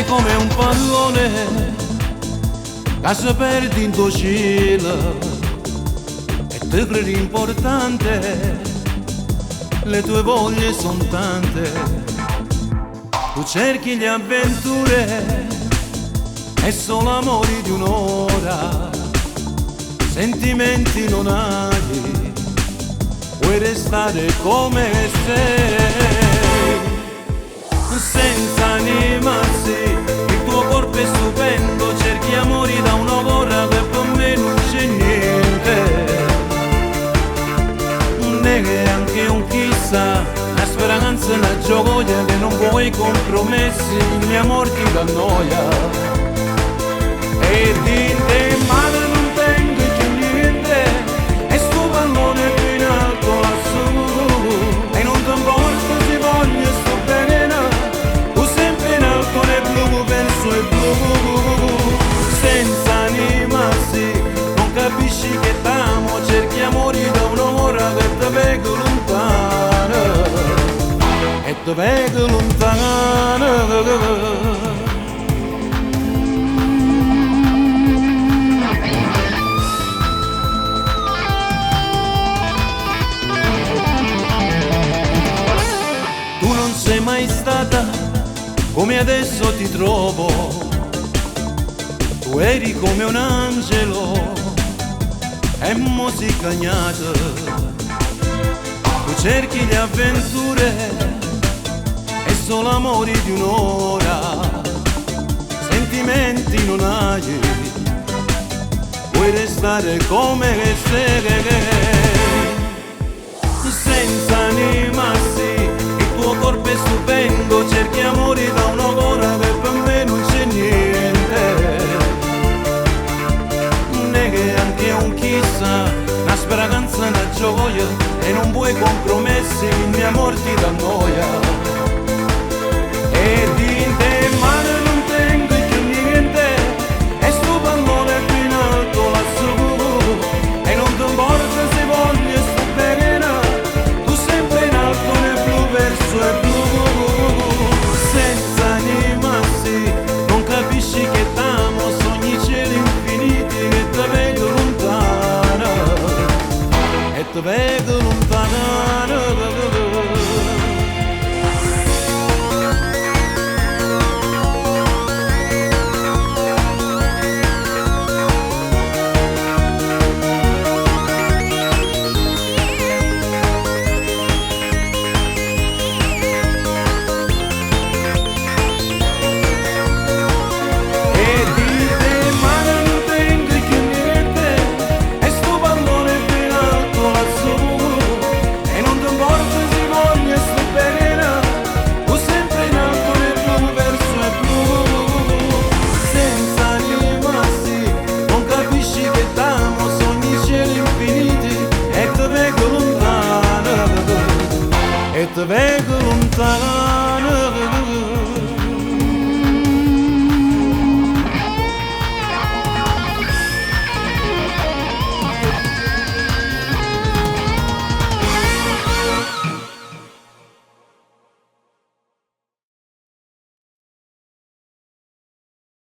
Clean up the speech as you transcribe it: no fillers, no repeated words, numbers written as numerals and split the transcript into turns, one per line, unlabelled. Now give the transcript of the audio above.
come un pallone che si perde in tuo cielo e te credi importante, le tue voglie sono tante, tu cerchi le avventure e solo amori di un'ora, sentimenti non hai, vuoi restare come sei, senza anima sì, il tuo corpo è stupendo, cerchi amori da un'ora che per me non c'è niente, non è che anche un chissà, la speranza è una gioia che non vuoi compromessi, il mio amor ti dà noia. E di te male non tengo più niente, e sto pallone più in alto lassù, e non ti importa se voglio sto bene, no, tu sempre in alto nel blu, penso è blu, senza anima sì, non capisci che t'amo, cerchi amori da un'ora che te vengo lontano, e te vengo lontano. Sei mai stata come adesso ti trovo, tu eri come un angelo e mo si cagnata, tu cerchi le avventure e solo amori di un'ora, sentimenti non hai, vuoi restare come sei, senza anima sì, corpo è stupendo, cerchi amori da un'ora che per me non c'è niente, non è che anche un chissà, una speranza, una gioia, e non vuoi compromessi, il mio amor ti dà